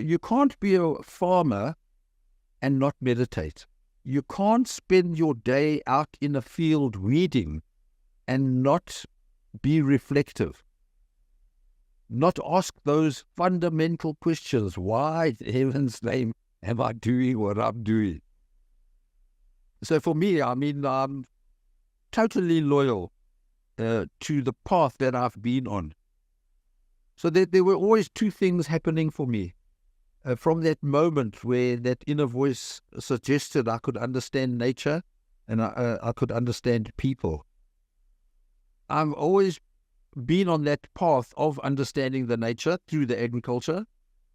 You can't be a farmer and not meditate. You can't spend your day out in a field weeding and not be reflective, not ask those fundamental questions. Why in heaven's name am I doing what I'm doing? So for me, I'm totally loyal to the path that I've been on. So there were always two things happening for me. From that moment where that inner voice suggested I could understand nature and I could understand people. I've always been on that path of understanding the nature through the agriculture,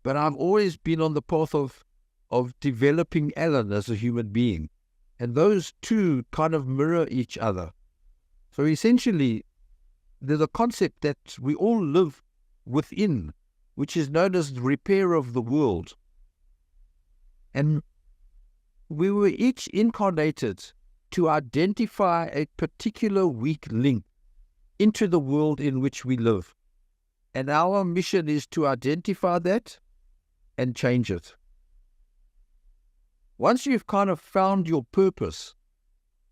but I've always been on the path of developing Alan as a human being. And those two kind of mirror each other. So essentially, there's a concept that we all live within, which is known as the repair of the world. And we were each incarnated to identify a particular weak link into the world in which we live. And our mission is to identify that and change it. Once you've kind of found your purpose,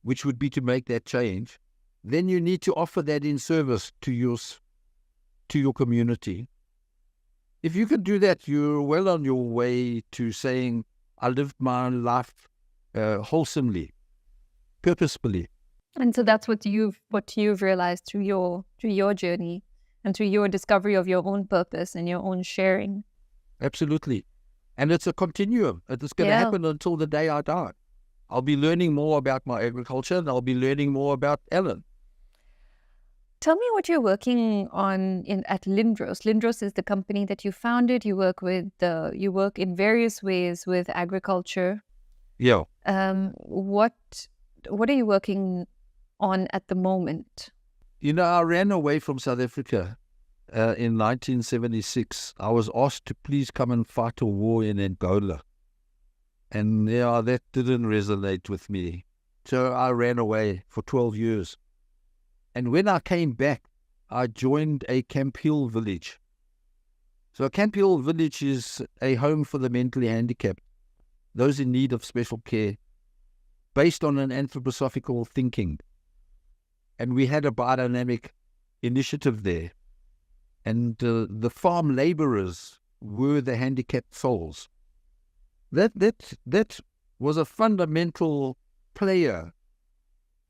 which would be to make that change, then you need to offer that in service to your community. If you can do that, you're well on your way to saying, I lived my life wholesomely, purposefully. And so that's what you've realized through your journey and through your discovery of your own purpose and your own sharing. Absolutely. And it's a continuum. It's going to happen until the day I die. I'll be learning more about my agriculture and I'll be learning more about Ellen. Tell me what you're working on at Lindros. Lindros is the company that you founded. You work in various ways with agriculture. Yeah. What are you working on at the moment? I ran away from South Africa in 1976. I was asked to please come and fight a war in Angola. And that didn't resonate with me. So I ran away for 12 years. And when I came back, I joined a Camp Hill village. So a Camp Hill village is a home for the mentally handicapped, those in need of special care, based on an anthroposophical thinking. And we had a biodynamic initiative there. And the farm laborers were the handicapped souls. That was a fundamental player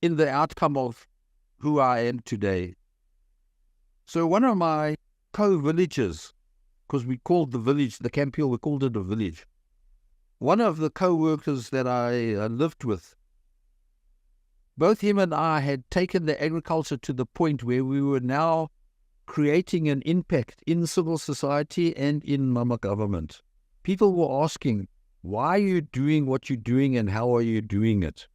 in the outcome of who I am today. So one of my co-villagers, because we called the village, the Camp Hill, we called it a village. One of the co-workers that I lived with, both him and I had taken the agriculture to the point where we were now creating an impact in civil society and in Mama government. People were asking, why are you doing what you're doing and how are you doing it?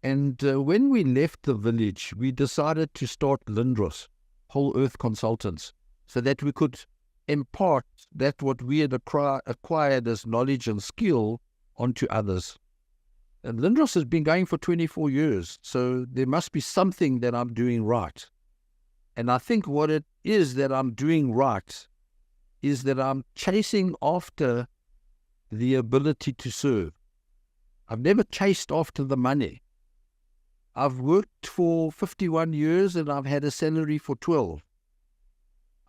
And when we left the village, we decided to start Lindros, Whole Earth Consultants, so that we could impart that what we had acquired as knowledge and skill onto others. And Lindros has been going for 24 years, so there must be something that I'm doing right. And I think what it is that I'm doing right is that I'm chasing after the ability to serve. I've never chased after the money. I've worked for 51 years and I've had a salary for 12.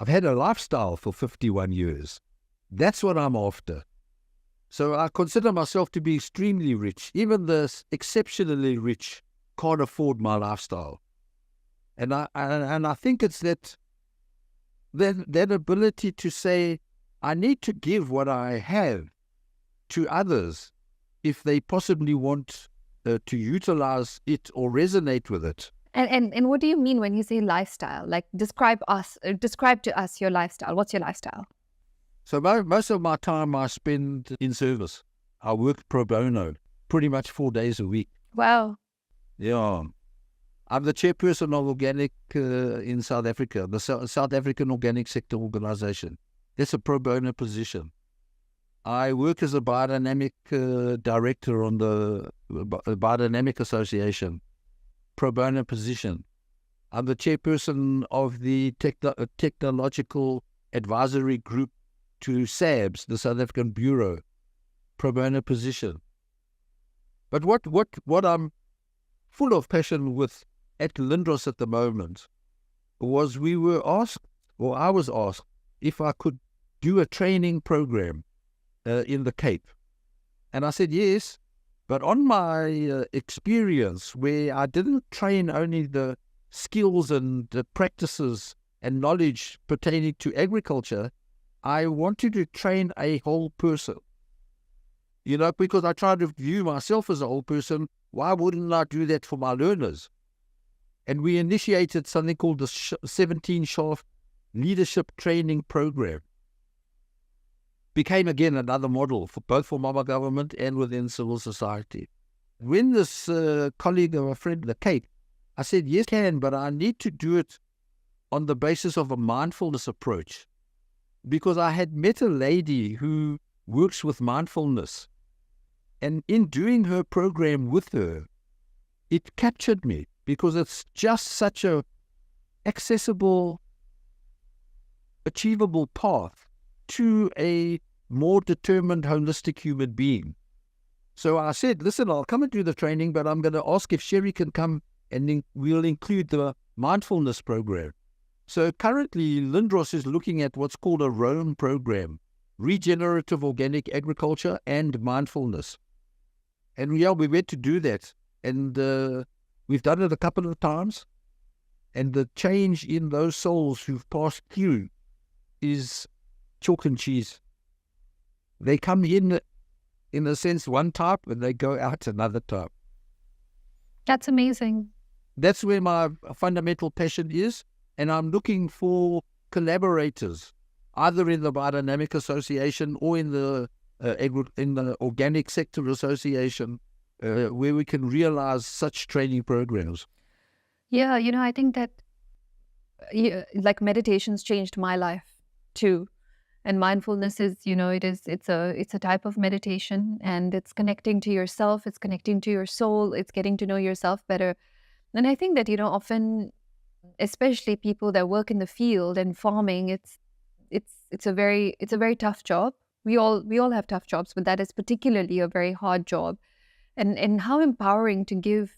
I've had a lifestyle for 51 years. That's what I'm after. So I consider myself to be extremely rich. Even the exceptionally rich can't afford my lifestyle. And I think it's that ability to say, I need to give what I have to others if they possibly want to utilize it or resonate with it. And what do you mean when you say lifestyle? Like describe to us your lifestyle. What's your lifestyle? So most of my time I spend in service. I work pro bono, pretty much 4 days a week. Wow. Yeah. I'm the chairperson of organic in South Africa, the South African Organic Sector Organization. That's a pro bono position. I work as a biodynamic director on the Biodynamic Association, pro bono position. I'm the chairperson of the technological advisory group to SABS, the South African Bureau, pro bono position. But what I'm full of passion with at Lindros at the moment was we were asked, or I was asked, if I could do a training program in the Cape. And I said yes, but on my experience, where I didn't train only the skills and the practices and knowledge pertaining to agriculture, I wanted to train a whole person. You know, because I try to view myself as a whole person, why wouldn't I do that for my learners? And we initiated something called the 17-shaft leadership training program. Became again another model for both for Mama government and within civil society. When this colleague of a friend in the Cape, I said, yes, I can, but I need to do it on the basis of a mindfulness approach. Because I had met a lady who works with mindfulness. And in doing her program with her, it captured me because it's just such a accessible, achievable path to a more determined, holistic human being. So I said, listen, I'll come and do the training, but I'm going to ask if Sherry can come and we'll include the mindfulness program. So currently, Lindros is looking at what's called a ROAM program, Regenerative Organic Agriculture and Mindfulness. And yeah, we went to do that. And we've done it a couple of times. And the change in those souls who've passed through is chalk and cheese. They come in a sense, one type, and they go out another type. That's amazing. That's where my fundamental passion is. And I'm looking for collaborators, either in the Biodynamic Association or in the Organic Sector Association, where we can realize such training programs. Yeah, I think that like meditation's changed my life too. And mindfulness is, it's a type of meditation, and it's connecting to yourself, it's connecting to your soul, it's getting to know yourself better. And I think that, often, especially people that work in the field and farming, it's a very tough job. We all have tough jobs, but that is particularly a very hard job. And how empowering to give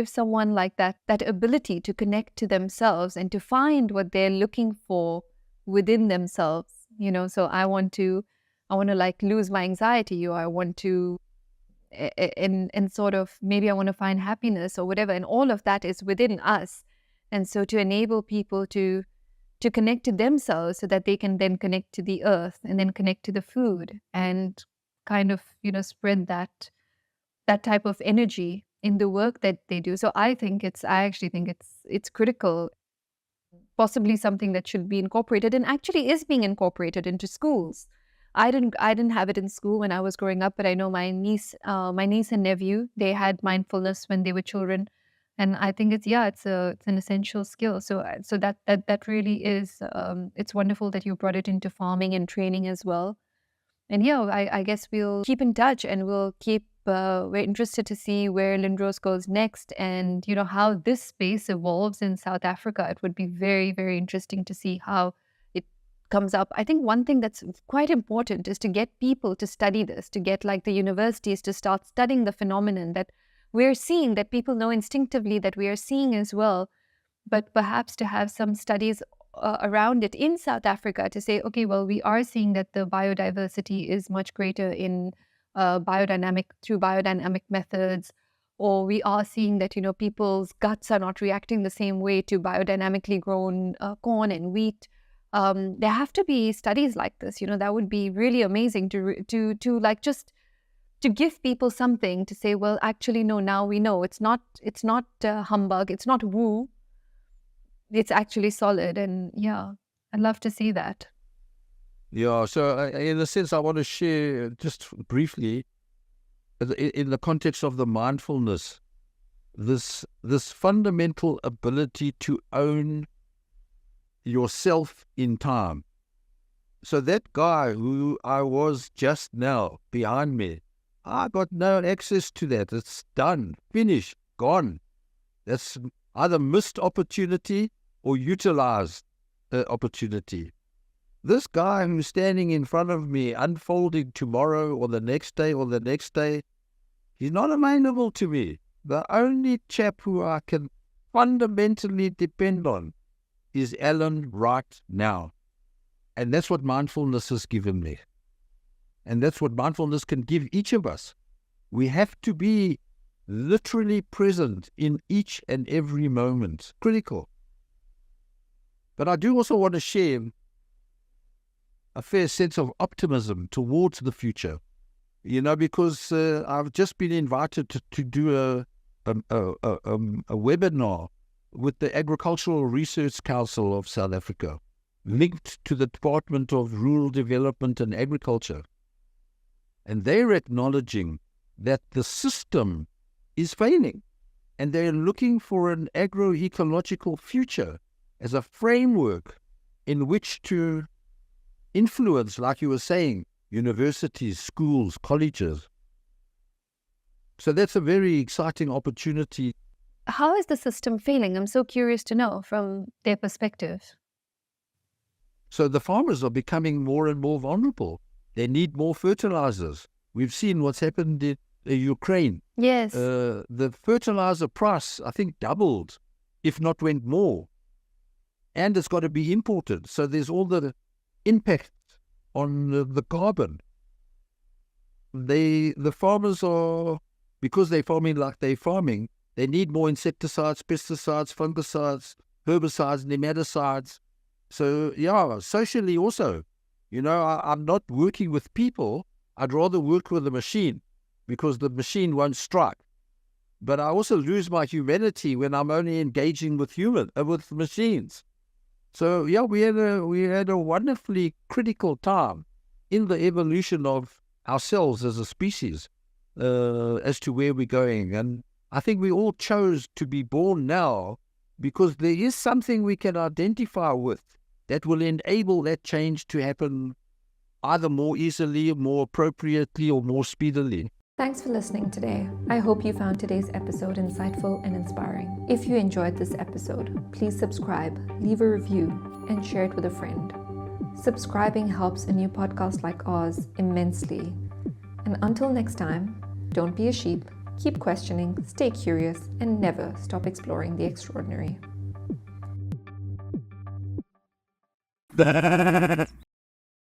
someone like that ability to connect to themselves and to find what they're looking for within themselves. So I want to like lose my anxiety, or I want to and sort of maybe I want to find happiness or whatever, and all of that is within us. And so to enable people to connect to themselves so that they can then connect to the earth and then connect to the food and kind of spread that type of energy in the work that they do. So I actually think it's critical, possibly something that should be incorporated, and actually is being incorporated into schools. I didn't have it in school when I was growing up, but I know my niece and nephew, they had mindfulness when they were children, and I think it's an essential skill. So that really is it's wonderful that you brought it into farming and training as well. And yeah, I guess we'll keep in touch, and we're interested to see where Lindros goes next, and how this space evolves in South Africa. It would be very, very interesting to see how it comes up. I think one thing that's quite important is to get people to study this, to get like the universities to start studying the phenomenon that we're seeing, that people know instinctively that we are seeing as well, but perhaps to have some studies around it in South Africa to say, okay, well, we are seeing that the biodiversity is much greater in through biodynamic methods, or we are seeing that people's guts are not reacting the same way to biodynamically grown corn and wheat. There have to be studies like this. That would be really amazing to like just to give people something to say, well, actually, no, now we know it's not humbug, it's not woo. It's actually solid. And yeah, I'd love to see that. Yeah, so in a sense, I want to share just briefly, in the context of the mindfulness, this fundamental ability to own yourself in time. So that guy who I was just now behind me, I got no access to that. It's done, finished, gone. That's either missed opportunity or utilized opportunity. This guy who's standing in front of me, unfolding tomorrow or the next day or the next day, he's not available to me. The only chap who I can fundamentally depend on is Alan right now. And that's what mindfulness has given me. And that's what mindfulness can give each of us. We have to be literally present in each and every moment. Critical. But I do also want to share a fair sense of optimism towards the future. Because I've just been invited to do a webinar with the Agricultural Research Council of South Africa, linked to the Department of Rural Development and Agriculture. And they're acknowledging that the system is failing, and they're looking for an agroecological future as a framework in which to influence, like you were saying, universities, schools, colleges. So that's a very exciting opportunity. How is the system failing? I'm so curious to know from their perspective. So the farmers are becoming more and more vulnerable. They need more fertilizers. We've seen what's happened in Ukraine. Yes. The fertilizer price, I think, doubled, if not went more. And it's got to be imported. So there's all the impact on the carbon. The farmers are, because they're farming like they're farming, they need more insecticides, pesticides, fungicides, herbicides, nematicides. So, yeah, socially also, I'm not working with people. I'd rather work with a machine because the machine won't strike. But I also lose my humanity when I'm only engaging with machines. So, yeah, we had a wonderfully critical time in the evolution of ourselves as a species as to where we're going. And I think we all chose to be born now because there is something we can identify with that will enable that change to happen either more easily, more appropriately, or more speedily. Thanks for listening today. I hope you found today's episode insightful and inspiring. If you enjoyed this episode, please subscribe, leave a review, and share it with a friend. Subscribing helps a new podcast like ours immensely. And until next time, don't be a sheep, keep questioning, stay curious, and never stop exploring the extraordinary.